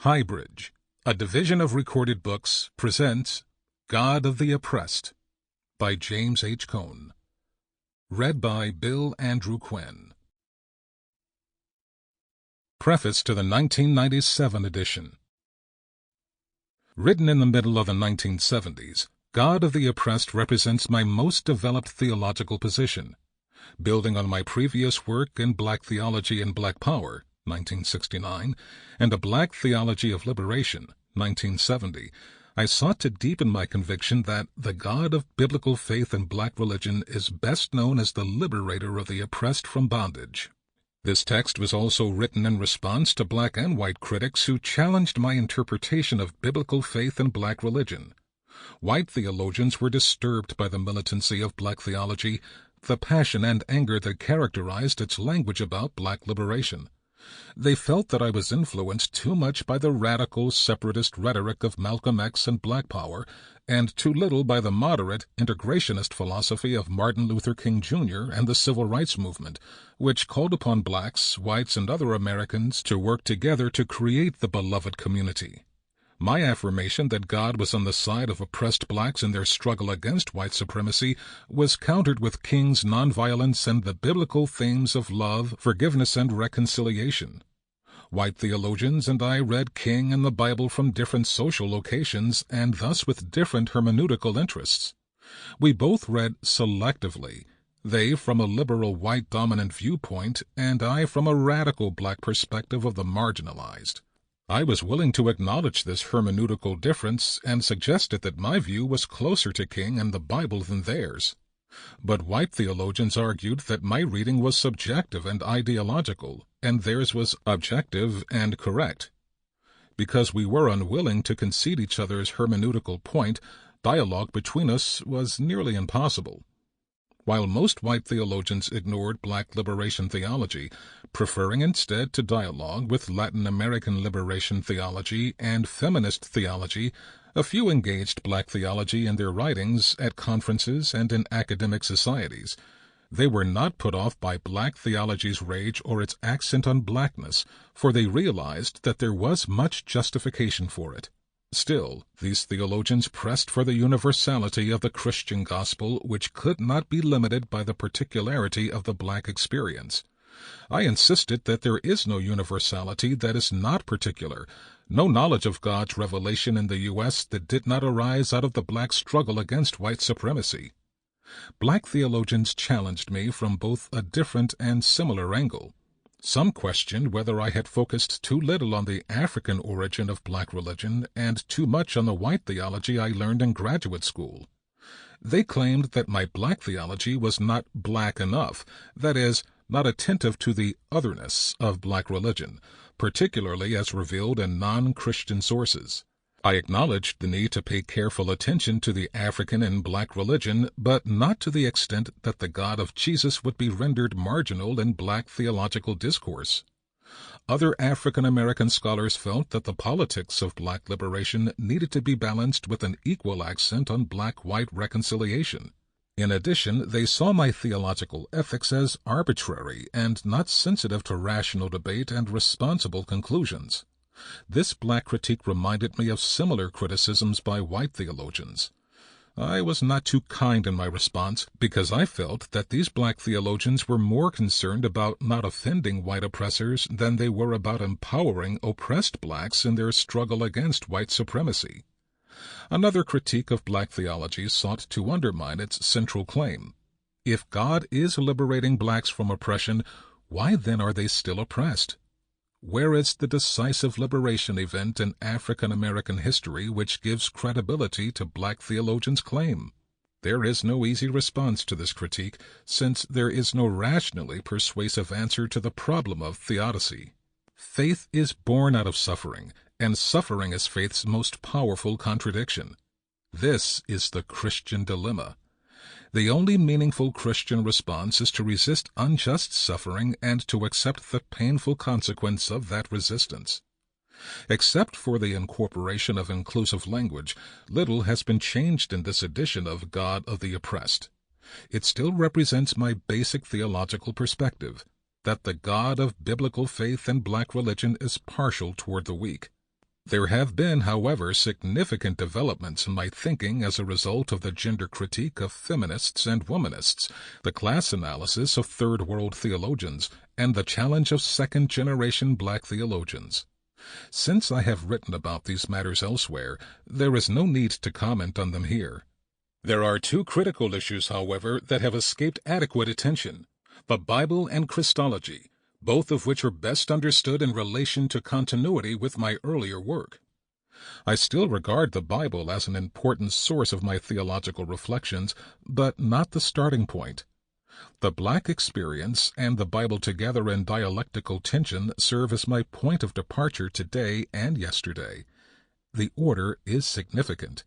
HighBridge, a division of Recorded Books, presents God of the Oppressed by James H. Cone. Read by Bill Andrew Quinn. Preface to the 1997 edition. Written in the middle of the 1970s, God of the Oppressed represents my most developed theological position. Building on my previous work in Black Theology and Black Power, 1969, and A Black Theology of Liberation, 1970, I sought to deepen my conviction that the God of biblical faith and black religion is best known as the liberator of the oppressed from bondage. This text was also written in response to black and white critics who challenged my interpretation of biblical faith and black religion. White theologians were disturbed by the militancy of black theology, the passion and anger that characterized its language about black liberation. They felt that I was influenced too much by the radical separatist rhetoric of Malcolm X and Black Power, and too little by the moderate integrationist philosophy of Martin Luther King Jr. and the Civil Rights Movement, which called upon blacks, whites, and other Americans to work together to create the beloved community. My affirmation that God was on the side of oppressed blacks in their struggle against white supremacy was countered with King's nonviolence and the biblical themes of love, forgiveness, and reconciliation. White theologians and I read King and the Bible from different social locations and thus with different hermeneutical interests. We both read selectively, they from a liberal white dominant viewpoint and I from a radical black perspective of the marginalized. I was willing to acknowledge this hermeneutical difference and suggested that my view was closer to King and the Bible than theirs. But white theologians argued that my reading was subjective and ideological, and theirs was objective and correct. Because we were unwilling to concede each other's hermeneutical point, dialogue between us was nearly impossible. While most white theologians ignored black liberation theology, preferring instead to dialogue with Latin American liberation theology and feminist theology, a few engaged black theology in their writings at conferences and in academic societies. They were not put off by black theology's rage or its accent on blackness, for they realized that there was much justification for it. Still, these theologians pressed for the universality of the Christian gospel, which could not be limited by the particularity of the black experience. I insisted that there is no universality that is not particular, no knowledge of God's revelation in the U.S. that did not arise out of the black struggle against white supremacy. Black theologians challenged me from both a different and similar angle. Some questioned whether I had focused too little on the African origin of black religion and too much on the white theology I learned in graduate school. They claimed that my black theology was not black enough, that is, not attentive to the otherness of black religion, particularly as revealed in non-Christian sources. I acknowledged the need to pay careful attention to the African and black religion, but not to the extent that the God of Jesus would be rendered marginal in black theological discourse. Other African American scholars felt that the politics of black liberation needed to be balanced with an equal accent on black-white reconciliation. In addition, they saw my theological ethics as arbitrary and not sensitive to rational debate and responsible conclusions. This black critique reminded me of similar criticisms by white theologians. I was not too kind in my response because I felt that these black theologians were more concerned about not offending white oppressors than they were about empowering oppressed blacks in their struggle against white supremacy. Another critique of black theology sought to undermine its central claim. If God is liberating blacks from oppression, why then are they still oppressed? Where is the decisive liberation event in African American history which gives credibility to black theologians' claim? There is no easy response to this critique, since there is no rationally persuasive answer to the problem of theodicy. Faith is born out of suffering, and suffering is faith's most powerful contradiction. This is the Christian dilemma. The only meaningful Christian response is to resist unjust suffering and to accept the painful consequence of that resistance. Except for the incorporation of inclusive language, little has been changed in this edition of God of the Oppressed. It still represents my basic theological perspective, that the God of biblical faith and black religion is partial toward the weak. There have been, however, significant developments in my thinking as a result of the gender critique of feminists and womanists, the class analysis of Third World theologians, and the challenge of second-generation black theologians. Since I have written about these matters elsewhere, there is no need to comment on them here. There are two critical issues, however, that have escaped adequate attention: the Bible and Christology, both of which are best understood in relation to continuity with my earlier work. I still regard the Bible as an important source of my theological reflections, but not the starting point. The black experience and the Bible together in dialectical tension serve as my point of departure today and yesterday. The order is significant.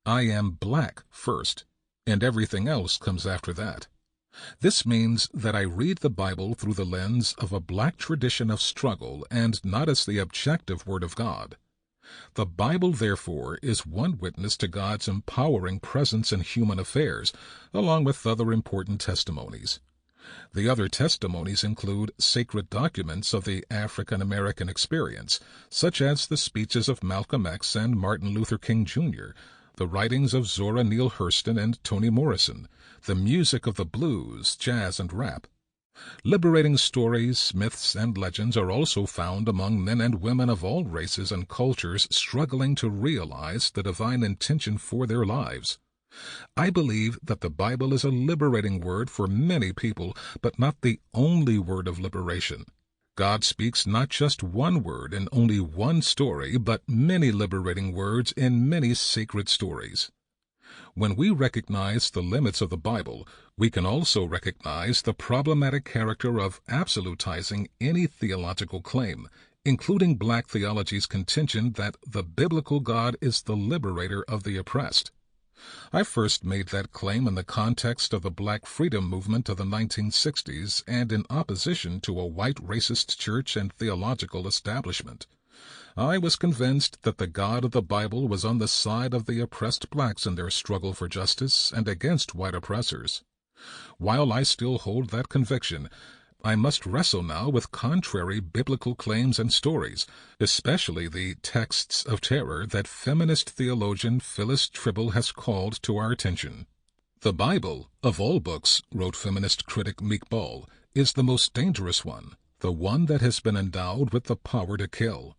I am black first, and everything else comes after that. This means that I read the Bible through the lens of a black tradition of struggle and not as the objective Word of God. The Bible, therefore, is one witness to God's empowering presence in human affairs, along with other important testimonies. The other testimonies include sacred documents of the African American experience, such as the speeches of Malcolm X and Martin Luther King Jr., the writings of Zora Neale Hurston and Toni Morrison, the music of the blues, jazz, and rap. Liberating stories, myths, and legends are also found among men and women of all races and cultures struggling to realize the divine intention for their lives. I believe that the Bible is a liberating word for many people, but not the only word of liberation. God speaks not just one word in only one story, but many liberating words in many sacred stories. When we recognize the limits of the Bible, we can also recognize the problematic character of absolutizing any theological claim, including black theology's contention that the biblical God is the liberator of the oppressed. I first made that claim in the context of the black freedom movement of the 1960s and in opposition to a white racist church and theological establishment. I was convinced that the God of the Bible was on the side of the oppressed blacks in their struggle for justice and against white oppressors. While I still hold that conviction, I must wrestle now with contrary biblical claims and stories, especially the texts of terror that feminist theologian Phyllis Tribble has called to our attention. The Bible, of all books, wrote feminist critic Meek Ball, is the most dangerous one, the one that has been endowed with the power to kill.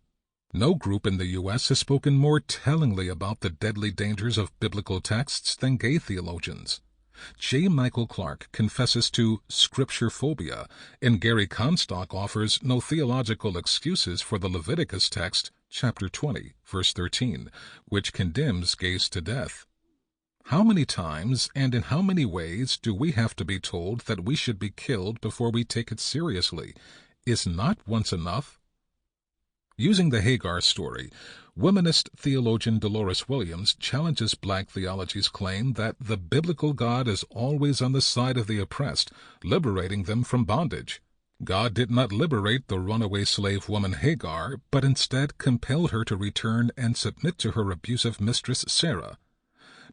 No group in the U.S. has spoken more tellingly about the deadly dangers of biblical texts than gay theologians. J. Michael Clark confesses to scripture phobia, and Gary Comstock offers no theological excuses for the Leviticus text, chapter 20, verse 13, which condemns gays to death. How many times and in how many ways do we have to be told that we should be killed before we take it seriously? Is not once enough? Using the Hagar story, womanist theologian Dolores Williams challenges black theology's claim that the biblical God is always on the side of the oppressed, liberating them from bondage. God did not liberate the runaway slave woman Hagar, but instead compelled her to return and submit to her abusive mistress Sarah.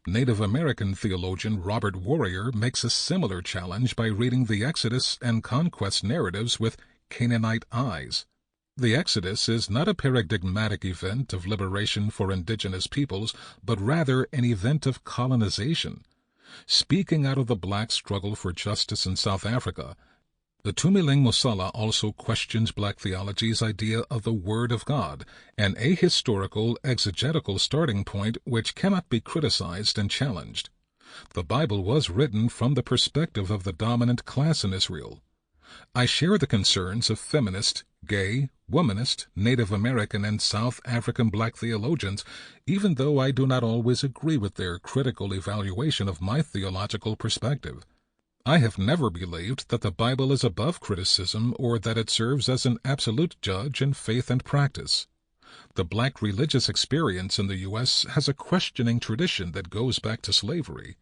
Native American theologian Robert Warrior makes a similar challenge by reading the Exodus and conquest narratives with Canaanite eyes. The Exodus is not a paradigmatic event of liberation for indigenous peoples, but rather an event of colonization. Speaking out of the black struggle for justice in South Africa, the Tumiling Musala also questions black theology's idea of the Word of God, an ahistorical, exegetical starting point which cannot be criticized and challenged. The Bible was written from the perspective of the dominant class in Israel. I share the concerns of feminist, gay, womanist, Native American, and South African black theologians, even though I do not always agree with their critical evaluation of my theological perspective. I have never believed that the Bible is above criticism or that it serves as an absolute judge in faith and practice. The black religious experience in the U.S. has a questioning tradition that goes back to slavery.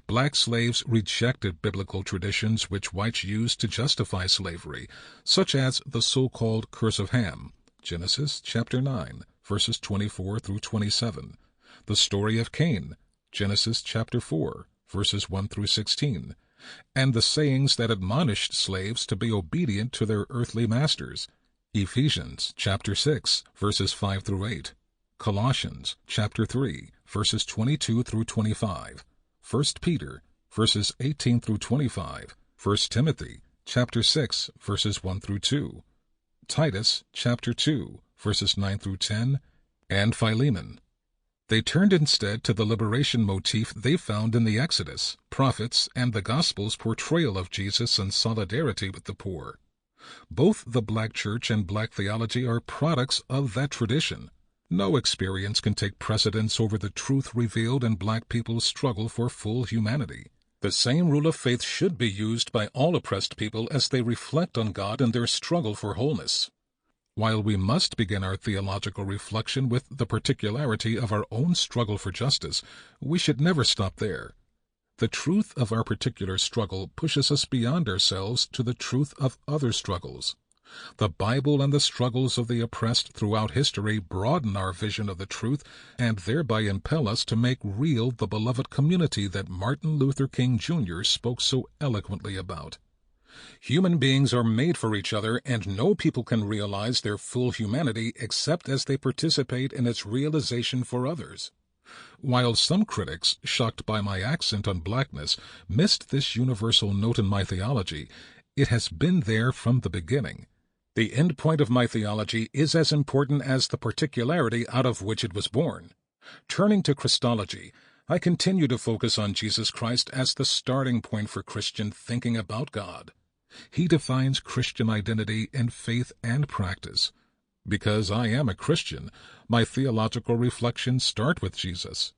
Black slaves rejected biblical traditions which whites used to justify slavery, such as the so-called curse of Ham, Genesis chapter 9, verses 24 through 27, the story of Cain, Genesis chapter 4, verses 1 through 16, and the sayings that admonished slaves to be obedient to their earthly masters, Ephesians chapter 6, verses 5 through 8. Colossians chapter 3, verses 22 through 25, 1 Peter, verses 18 through 25, 1 Timothy chapter 6, verses 1 through 2, Titus chapter 2, verses 9 through 10, and Philemon. They turned instead to the liberation motif they found in the Exodus, prophets, and the Gospel's portrayal of Jesus and solidarity with the poor. Both the black church and black theology are products of that tradition. No experience can take precedence over the truth revealed in black people's struggle for full humanity. The same rule of faith should be used by all oppressed people as they reflect on God in their struggle for wholeness. While we must begin our theological reflection with the particularity of our own struggle for justice, we should never stop there. The truth of our particular struggle pushes us beyond ourselves to the truth of other struggles. The Bible and the struggles of the oppressed throughout history broaden our vision of the truth and thereby impel us to make real the beloved community that Martin Luther King Jr. spoke so eloquently about. Human beings are made for each other, and no people can realize their full humanity except as they participate in its realization for others. While some critics, shocked by my accent on blackness, missed this universal note in my theology, it has been there from the beginning. The end point of my theology is as important as the particularity out of which it was born. Turning to Christology, I continue to focus on Jesus Christ as the starting point for Christian thinking about God. He defines Christian identity in faith and practice. Because I am a Christian, my theological reflections start with Jesus.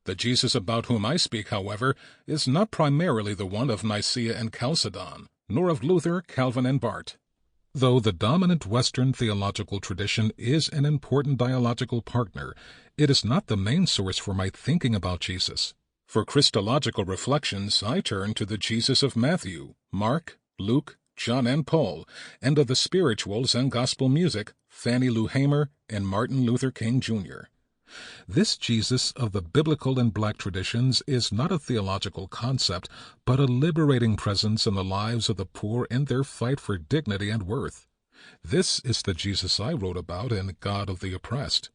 The Jesus about whom I speak, however, is not primarily the one of Nicaea and Chalcedon, nor of Luther, Calvin, and Barth. Though the dominant Western theological tradition is an important dialogical partner, it is not the main source for my thinking about Jesus. For Christological reflections, I turn to the Jesus of Matthew, Mark, Luke, John, and Paul, and of the spirituals and gospel music, Fannie Lou Hamer and Martin Luther King Jr. This Jesus of the biblical and black traditions is not a theological concept, but a liberating presence in the lives of the poor in their fight for dignity and worth. This is the Jesus I wrote about in God of the Oppressed.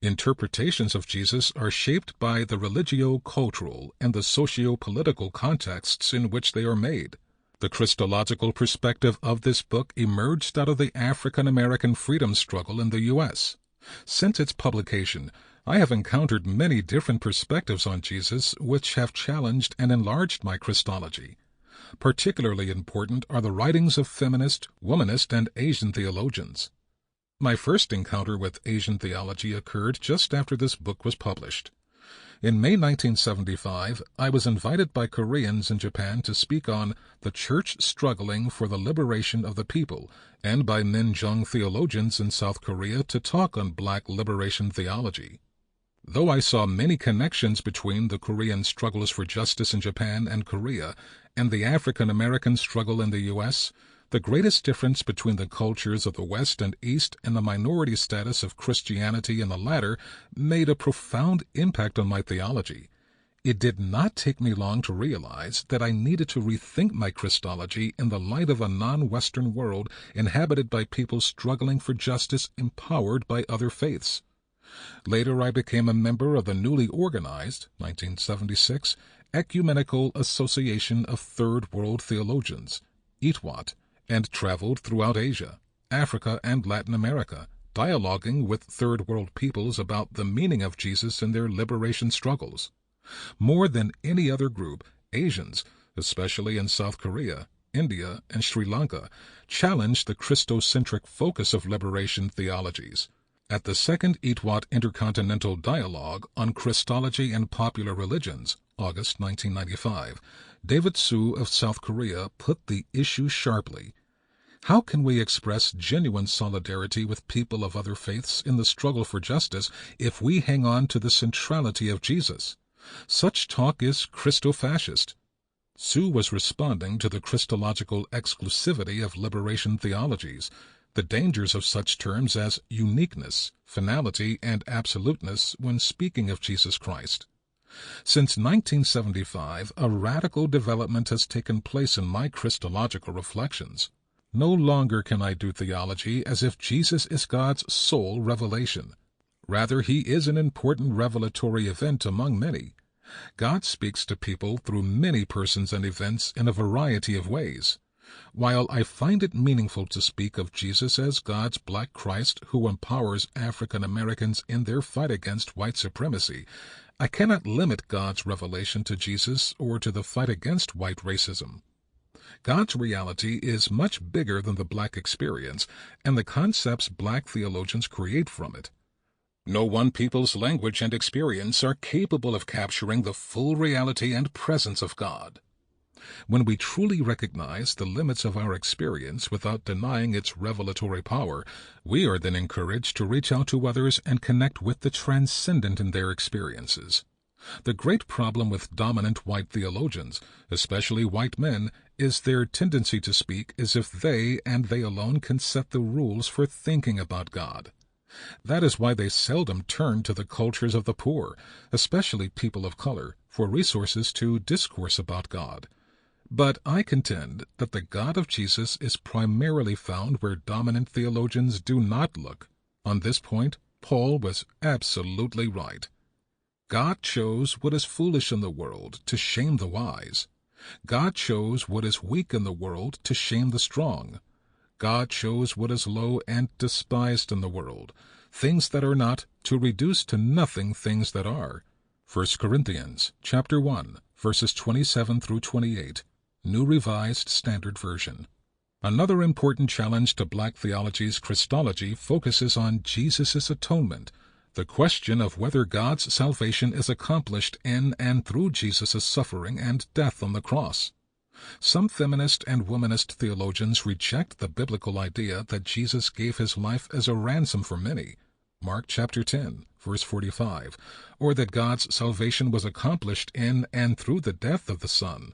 Interpretations of Jesus are shaped by the religio-cultural and the socio-political contexts in which they are made. The Christological perspective of this book emerged out of the African-American freedom struggle in the U.S. Since its publication, I have encountered many different perspectives on Jesus which have challenged and enlarged my Christology. Particularly important are the writings of feminist, womanist, and Asian theologians. My first encounter with Asian theology occurred just after this book was published. In May 1975, I was invited by Koreans in Japan to speak on The Church Struggling for the Liberation of the People, and by Minjung theologians in South Korea to talk on black liberation theology. Though I saw many connections between the Korean struggles for justice in Japan and Korea and the African-American struggle in the U.S., the greatest difference between the cultures of the West and East and the minority status of Christianity in the latter made a profound impact on my theology. It did not take me long to realize that I needed to rethink my Christology in the light of a non-Western world inhabited by people struggling for justice empowered by other faiths. Later I became a member of the newly organized, 1976, Ecumenical Association of Third World Theologians, ETWAT, and traveled throughout Asia, Africa, and Latin America, dialoguing with Third World peoples about the meaning of Jesus in their liberation struggles. More than any other group, Asians, especially in South Korea, India, and Sri Lanka, challenged the Christocentric focus of liberation theologies. At the Second ETWAT Intercontinental Dialogue on Christology and Popular Religions, August 1995, David Su of South Korea put the issue sharply. How can we express genuine solidarity with people of other faiths in the struggle for justice if we hang on to the centrality of Jesus? Such talk is Christo-fascist. Su was responding to the Christological exclusivity of liberation theologies, the dangers of such terms as uniqueness, finality, and absoluteness when speaking of Jesus Christ. Since 1975, a radical development has taken place in my Christological reflections. No longer can I do theology as if Jesus is God's sole revelation. Rather, he is an important revelatory event among many. God speaks to people through many persons and events in a variety of ways. While I find it meaningful to speak of Jesus as God's black Christ who empowers African Americans in their fight against white supremacy, I cannot limit God's revelation to Jesus or to the fight against white racism. God's reality is much bigger than the black experience and the concepts black theologians create from it. No one people's language and experience are capable of capturing the full reality and presence of God. When we truly recognize the limits of our experience without denying its revelatory power, we are then encouraged to reach out to others and connect with the transcendent in their experiences. The great problem with dominant white theologians, especially white men, is their tendency to speak as if they and they alone can set the rules for thinking about God. That is why they seldom turn to the cultures of the poor, especially people of color, for resources to discourse about God. But I contend that the God of Jesus is primarily found where dominant theologians do not look. On this point, Paul was absolutely right. God chose what is foolish in the world to shame the wise. God chose what is weak in the world to shame the strong. God chose what is low and despised in the world, things that are not, to reduce to nothing things that are. 1 Corinthians chapter 1, verses 27 through 28, New Revised Standard Version. Another important challenge to black theology's Christology focuses on Jesus' atonement, the question of whether God's salvation is accomplished in and through Jesus' suffering and death on the cross. Some feminist and womanist theologians reject the biblical idea that Jesus gave his life as a ransom for many, Mark chapter 10, verse 45, or that God's salvation was accomplished in and through the death of the Son.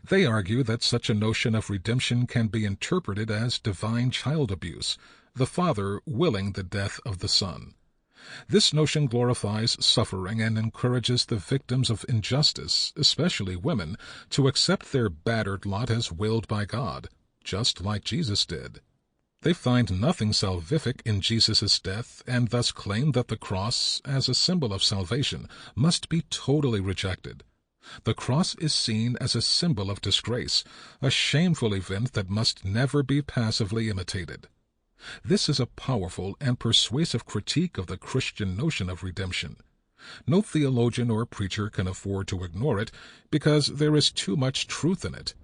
They argue that such a notion of redemption can be interpreted as divine child abuse, the Father willing the death of the Son. This notion glorifies suffering and encourages the victims of injustice, especially women, to accept their battered lot as willed by God, just like Jesus did. They find nothing salvific in Jesus' death and thus claim that the cross, as a symbol of salvation, must be totally rejected. The cross is seen as a symbol of disgrace, a shameful event that must never be passively imitated. This is a powerful and persuasive critique of the Christian notion of redemption. No theologian or preacher can afford to ignore it because there is too much truth in it.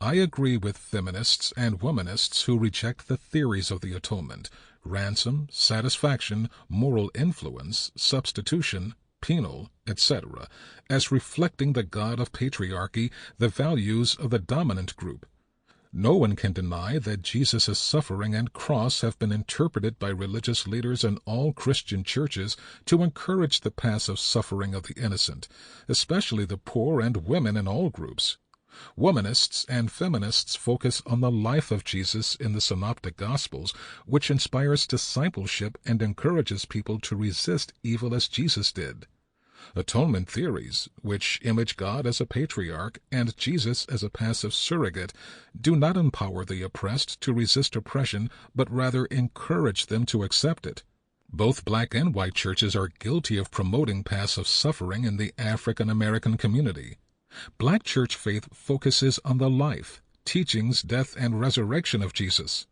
I agree with feminists and womanists who reject the theories of the atonement, ransom, satisfaction, moral influence, substitution, penal, etc., as reflecting the God of patriarchy, the values of the dominant group. No one can deny that Jesus' suffering and cross have been interpreted by religious leaders in all Christian churches to encourage the passive suffering of the innocent, especially the poor and women in all groups. Womanists and feminists focus on the life of Jesus in the Synoptic Gospels, which inspires discipleship and encourages people to resist evil as Jesus did. Atonement theories, which image God as a patriarch and Jesus as a passive surrogate, do not empower the oppressed to resist oppression, but rather encourage them to accept it. Both black and white churches are guilty of promoting passive suffering in the African American community. Black church faith focuses on the life, teachings, death, and resurrection of Jesus.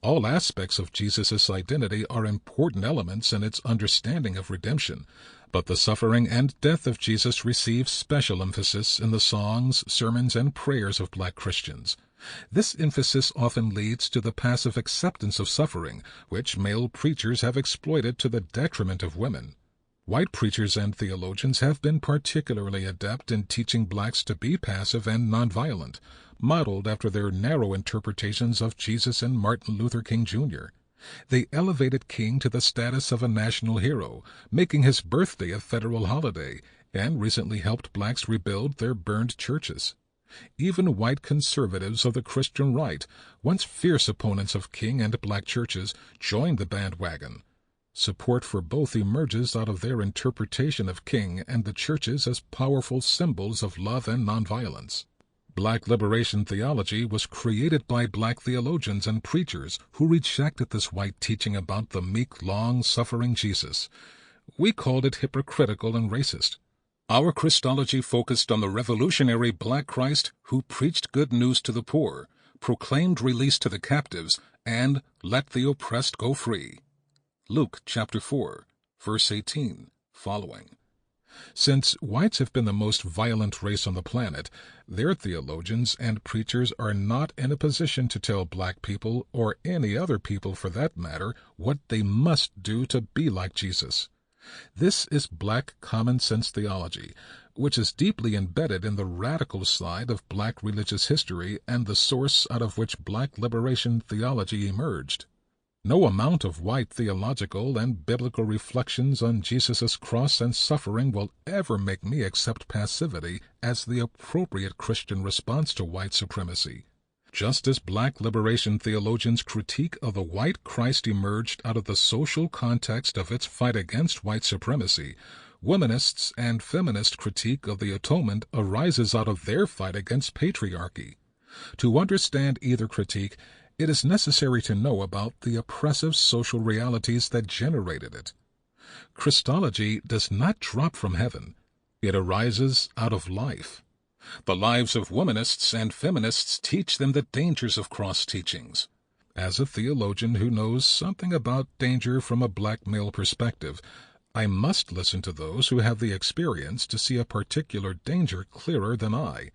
All aspects of Jesus' identity are important elements in its understanding of redemption, but the suffering and death of Jesus receive special emphasis in the songs, sermons, and prayers of black Christians. This emphasis often leads to the passive acceptance of suffering, which male preachers have exploited to the detriment of women. White preachers and theologians have been particularly adept in teaching blacks to be passive and nonviolent, modeled after their narrow interpretations of Jesus and Martin Luther King Jr. They elevated King to the status of a national hero, making his birthday a federal holiday, and recently helped blacks rebuild their burned churches. Even white conservatives of the Christian right, once fierce opponents of King and black churches, joined the bandwagon. Support for both emerges out of their interpretation of King and the churches as powerful symbols of love and nonviolence. Black liberation theology was created by black theologians and preachers who rejected this white teaching about the meek, long-suffering Jesus. We called it hypocritical and racist. Our Christology focused on the revolutionary black Christ who preached good news to the poor, proclaimed release to the captives, and let the oppressed go free. Luke chapter 4, verse 18, following. Since whites have been the most violent race on the planet, their theologians and preachers are not in a position to tell black people, or any other people for that matter, what they must do to be like Jesus. This is black common-sense theology, which is deeply embedded in the radical side of black religious history and the source out of which black liberation theology emerged. No amount of white theological and biblical reflections on Jesus' cross and suffering will ever make me accept passivity as the appropriate Christian response to white supremacy. Just as black liberation theologians' critique of the white Christ emerged out of the social context of its fight against white supremacy, womanists' and feminist critique of the atonement arises out of their fight against patriarchy. To understand either critique, it is necessary to know about the oppressive social realities that generated it. Christology does not drop from heaven. It arises out of life. The lives of womanists and feminists teach them the dangers of cross-teachings. As a theologian who knows something about danger from a black male perspective, I must listen to those who have the experience to see a particular danger clearer than I.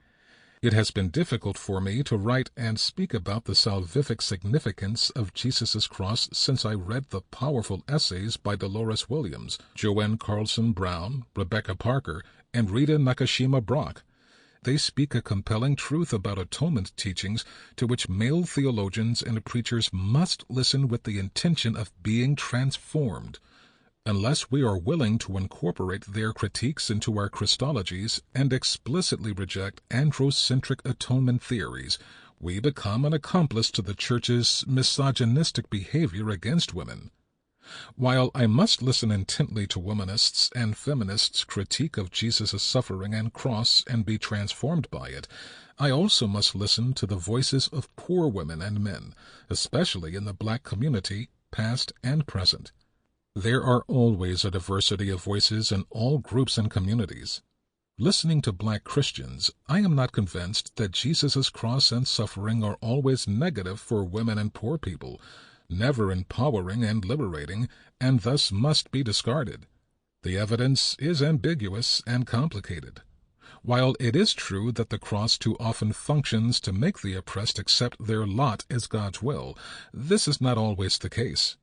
It has been difficult for me to write and speak about the salvific significance of Jesus' cross since I read the powerful essays by Dolores Williams, Joanne Carlson Brown, Rebecca Parker, and Rita Nakashima Brock. They speak a compelling truth about atonement teachings to which male theologians and preachers must listen with the intention of being transformed. Unless we are willing to incorporate their critiques into our Christologies and explicitly reject androcentric atonement theories, we become an accomplice to the Church's misogynistic behavior against women. While I must listen intently to womanists' and feminists' critique of Jesus' suffering and cross and be transformed by it, I also must listen to the voices of poor women and men, especially in the black community, past and present. There are always a diversity of voices in all groups and communities. Listening to black Christians, I am not convinced that Jesus' cross and suffering are always negative for women and poor people, never empowering and liberating, and thus must be discarded. The evidence is ambiguous and complicated. While it is true that the cross too often functions to make the oppressed accept their lot as God's will, this is not always the case.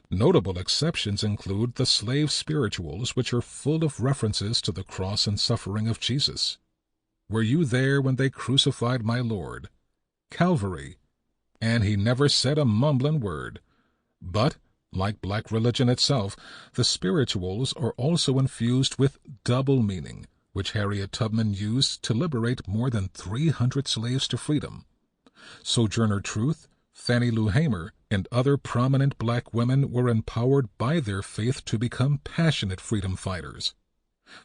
Notable exceptions include the slave spirituals, which are full of references to the cross and suffering of Jesus. Were you there when they crucified my Lord? Calvary. And he never said a mumbling word. But, like black religion itself, the spirituals are also infused with double meaning, which Harriet Tubman used to liberate more than 300 slaves to freedom. Sojourner Truth, Fannie Lou Hamer, and other prominent black women were empowered by their faith to become passionate freedom fighters.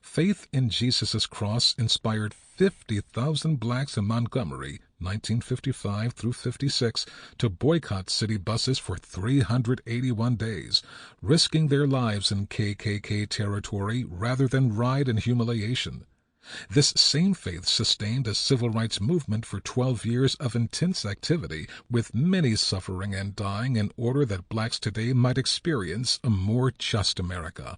Faith in Jesus' cross inspired 50,000 blacks in Montgomery, 1955 through 56, to boycott city buses for 381 days, risking their lives in KKK territory rather than ride in humiliation. This same faith sustained a civil rights movement for 12 years of intense activity, with many suffering and dying in order that blacks today might experience a more just America.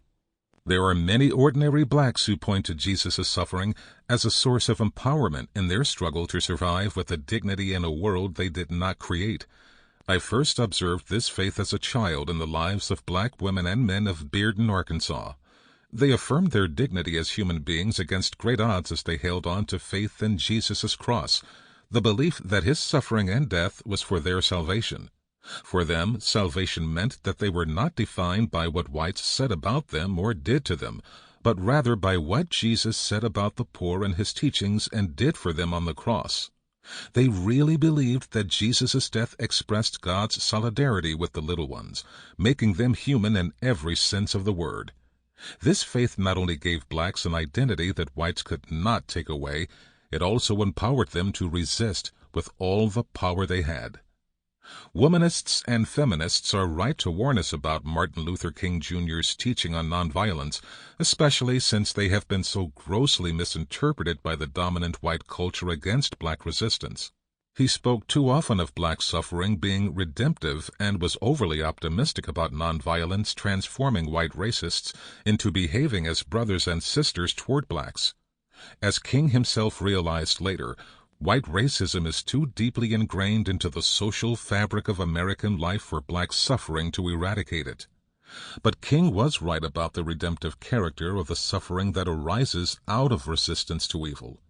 There are many ordinary blacks who point to Jesus' suffering as a source of empowerment in their struggle to survive with a dignity in a world they did not create. I first observed this faith as a child in the lives of black women and men of Bearden, Arkansas. They affirmed their dignity as human beings against great odds as they held on to faith in Jesus' cross, the belief that his suffering and death was for their salvation. For them, salvation meant that they were not defined by what whites said about them or did to them, but rather by what Jesus said about the poor in his teachings and did for them on the cross. They really believed that Jesus' death expressed God's solidarity with the little ones, making them human in every sense of the word. This faith not only gave blacks an identity that whites could not take away, it also empowered them to resist with all the power they had. Womanists and feminists are right to warn us about Martin Luther King Jr.'s teaching on nonviolence, especially since they have been so grossly misinterpreted by the dominant white culture against black resistance. He spoke too often of black suffering being redemptive and was overly optimistic about nonviolence transforming white racists into behaving as brothers and sisters toward blacks. As King himself realized later, white racism is too deeply ingrained into the social fabric of American life for black suffering to eradicate it. But King was right about the redemptive character of the suffering that arises out of resistance to evil.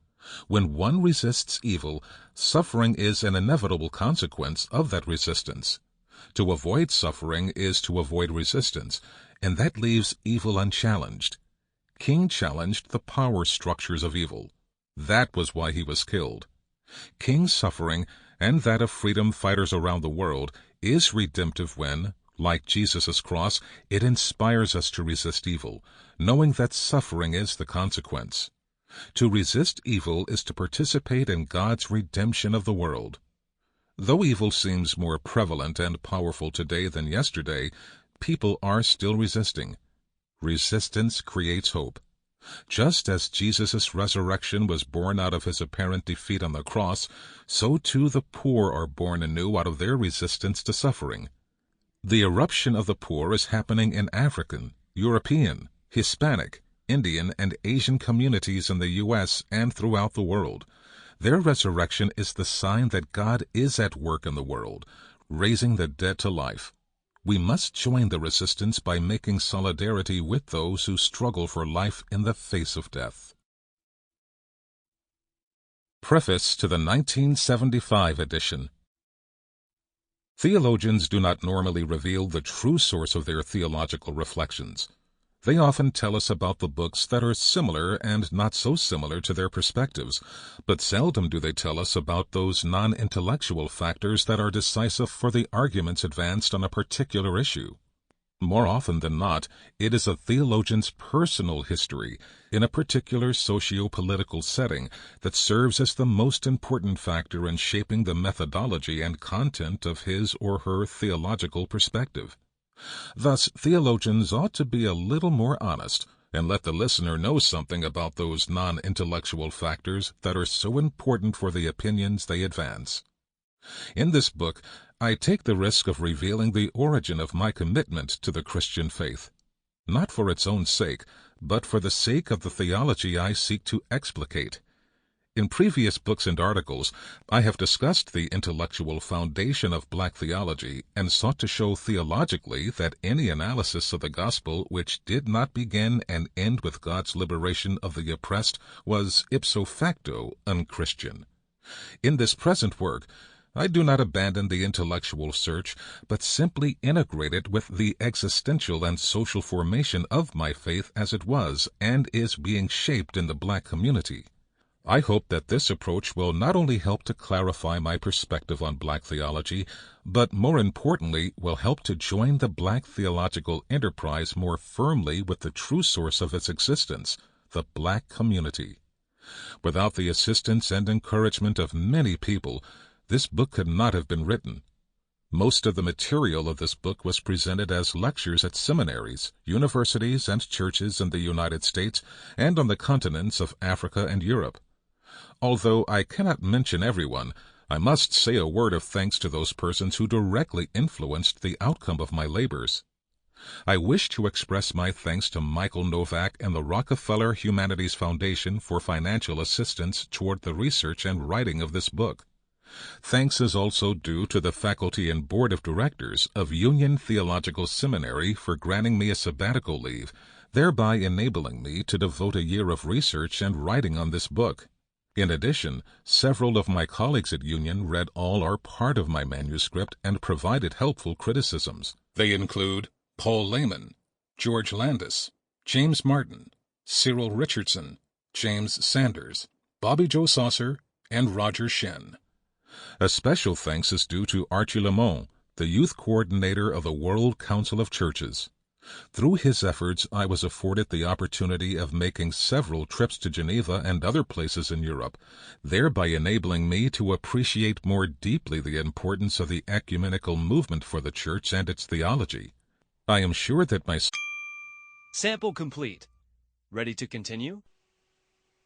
When one resists evil, suffering is an inevitable consequence of that resistance. To avoid suffering is to avoid resistance, and that leaves evil unchallenged. King challenged the power structures of evil. That was why he was killed. King's suffering, and that of freedom fighters around the world, is redemptive when, like Jesus' cross, it inspires us to resist evil, knowing that suffering is the consequence. To resist evil is to participate in God's redemption of the world. Though evil seems more prevalent and powerful today than yesterday, people are still resisting. Resistance creates hope. Just as Jesus' resurrection was born out of his apparent defeat on the cross, so too the poor are born anew out of their resistance to suffering. The eruption of the poor is happening in African, European, Hispanic, Indian, and Asian communities in the U.S. and throughout the world. Their resurrection is the sign that God is at work in the world, raising the dead to life. We must join the resistance by making solidarity with those who struggle for life in the face of death. Preface to the 1975 edition. Theologians do not normally reveal the true source of their theological reflections. They often tell us about the books that are similar and not so similar to their perspectives, but seldom do they tell us about those non-intellectual factors that are decisive for the arguments advanced on a particular issue. More often than not, it is a theologian's personal history in a particular socio-political setting that serves as the most important factor in shaping the methodology and content of his or her theological perspective. Thus, theologians ought to be a little more honest and let the listener know something about those non-intellectual factors that are so important for the opinions they advance. In this book, I take the risk of revealing the origin of my commitment to the Christian faith, not for its own sake, but for the sake of the theology I seek to explicate. In previous books and articles, I have discussed the intellectual foundation of black theology and sought to show theologically that any analysis of the gospel which did not begin and end with God's liberation of the oppressed was ipso facto unchristian. In this present work, I do not abandon the intellectual search, but simply integrate it with the existential and social formation of my faith as it was and is being shaped in the black community. I hope that this approach will not only help to clarify my perspective on black theology, but more importantly will help to join the black theological enterprise more firmly with the true source of its existence, the black community. Without the assistance and encouragement of many people, this book could not have been written. Most of the material of this book was presented as lectures at seminaries, universities, and churches in the United States and on the continents of Africa and Europe. Although I cannot mention everyone, I must say a word of thanks to those persons who directly influenced the outcome of my labors. I wish to express my thanks to Michael Novak and the Rockefeller Humanities Foundation for financial assistance toward the research and writing of this book. Thanks is also due to the faculty and board of directors of Union Theological Seminary for granting me a sabbatical leave, thereby enabling me to devote a year of research and writing on this book. In addition, several of my colleagues at Union read all or part of my manuscript and provided helpful criticisms. They include Paul Lehman, George Landis, James Martin, Cyril Richardson, James Sanders, Bobby Joe Saucer, and Roger Shen. A special thanks is due to Archie Lamont, the youth coordinator of the World Council of Churches. Through his efforts, I was afforded the opportunity of making several trips to Geneva and other places in Europe, thereby enabling me to appreciate more deeply the importance of the ecumenical movement for the Church and its theology. I am sure that my Sample complete. Ready to continue?